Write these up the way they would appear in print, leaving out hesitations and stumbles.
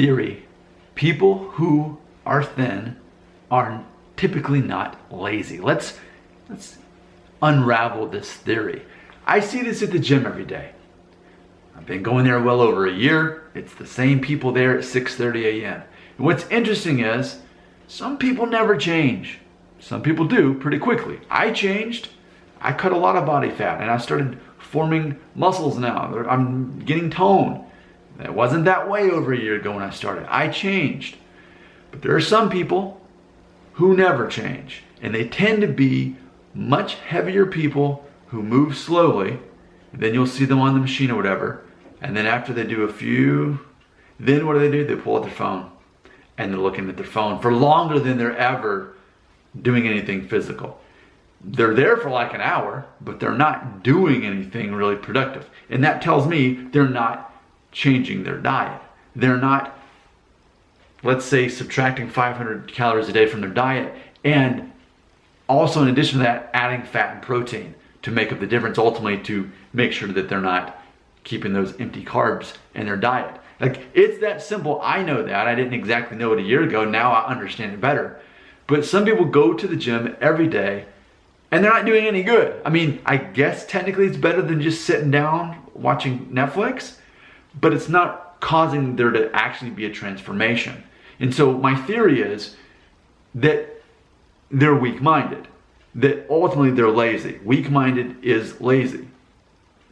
theory. People who are thin are typically not lazy. Let's unravel this theory. I see this at the gym every day. I've been going there well over a year. It's the same people there at 6:30 a.m. And what's interesting is some people never change. Some people do pretty quickly. I changed. I cut a lot of body fat and I started forming muscles now. I'm getting tone. It wasn't that way over a year ago when I started. I changed. But there are some people who never change. And they tend to be much heavier people who move slowly. Then you'll see them on the machine or whatever. And then after they do a few, then what do? They pull out their phone. And they're looking at their phone for longer than they're ever doing anything physical. They're there for like an hour, but they're not doing anything really productive. And that tells me they're not changing their diet. They're not, let's say, subtracting 500 calories a day from their diet, and also in addition to that, adding fat and protein to make up the difference, ultimately to make sure that they're not keeping those empty carbs in their diet. Like, it's that simple. I know that. I didn't exactly know it a year ago. Now I understand it better. But some people go to the gym every day and they're not doing any good. I mean, I guess technically it's better than just sitting down watching Netflix, but it's not causing there to actually be a transformation. And so my theory is that they're weak-minded, that ultimately they're lazy. Weak-minded is lazy,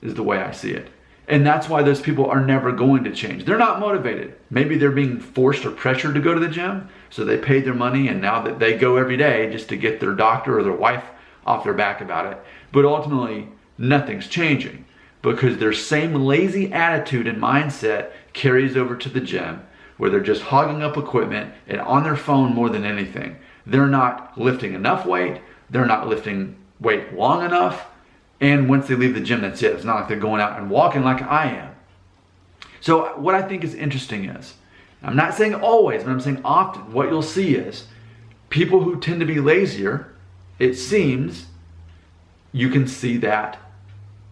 is the way I see it. And that's why those people are never going to change. They're not motivated. Maybe they're being forced or pressured to go to the gym, so they paid their money and now that they go every day just to get their doctor or their wife off their back about it. But ultimately, nothing's changing because their same lazy attitude and mindset carries over to the gym, where they're just hogging up equipment and on their phone more than anything. They're not lifting enough weight. They're not lifting weight long enough. And once they leave the gym, that's it. It's not like they're going out and walking like I am. So what I think is interesting is, I'm not saying always, but I'm saying often, what you'll see is people who tend to be lazier, it seems you can see that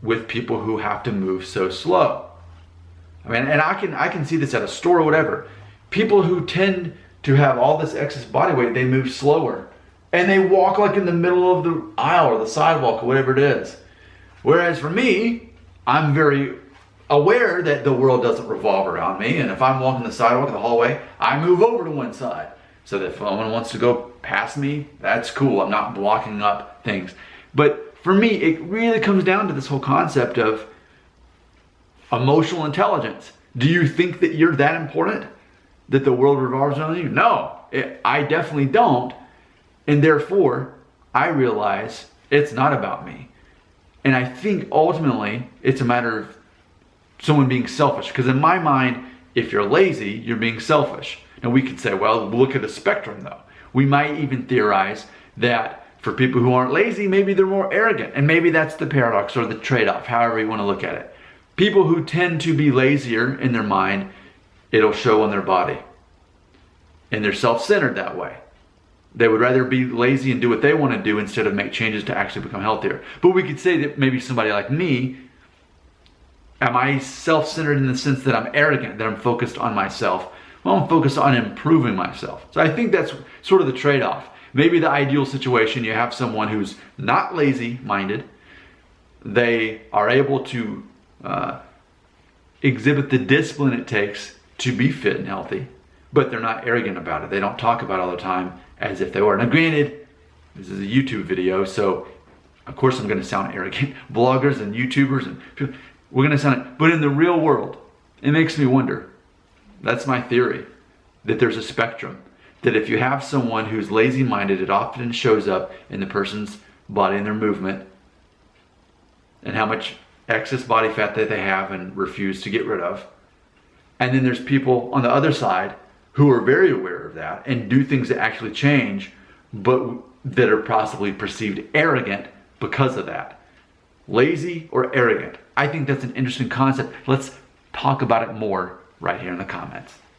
with people who have to move so slow. I mean, and I can see this at a store or whatever. People who tend to have all this excess body weight, they move slower. And they walk like in the middle of the aisle or the sidewalk or whatever it is. Whereas for me, I'm very aware that the world doesn't revolve around me. And if I'm walking the sidewalk or the hallway, I move over to one side. So that if someone wants to go past me, that's cool. I'm not blocking up things. But for me, it really comes down to this whole concept of emotional intelligence. Do you think that you're that important? That the world revolves around you? No, I definitely don't. And therefore, I realize it's not about me. And I think ultimately, it's a matter of someone being selfish. Because in my mind, if you're lazy, you're being selfish. And we could say, well, look at a spectrum though. We might even theorize that for people who aren't lazy, maybe they're more arrogant. And maybe that's the paradox or the trade-off, however you want to look at it. People who tend to be lazier in their mind, it'll show on their body. And they're self-centered that way. They would rather be lazy and do what they want to do instead of make changes to actually become healthier. But we could say that maybe somebody like me, am I self-centered in the sense that I'm arrogant, that I'm focused on myself? Well, I'm focused on improving myself. So I think that's sort of the trade-off. Maybe the ideal situation, you have someone who's not lazy-minded. They are able to exhibit the discipline it takes to be fit and healthy, but they're not arrogant about it. They don't talk about it all the time as if they were. Now granted, this is a YouTube video, so of course I'm going to sound arrogant. Bloggers and YouTubers, and people, we're going to sound it. But in the real world, it makes me wonder. That's my theory, that there's a spectrum. That if you have someone who's lazy-minded, it often shows up in the person's body and their movement, and how much excess body fat that they have and refuse to get rid of. And then there's people on the other side who are very aware of that and do things that actually change, but that are possibly perceived arrogant because of that. Lazy or arrogant? I think that's an interesting concept. Let's talk about it more right here in the comments.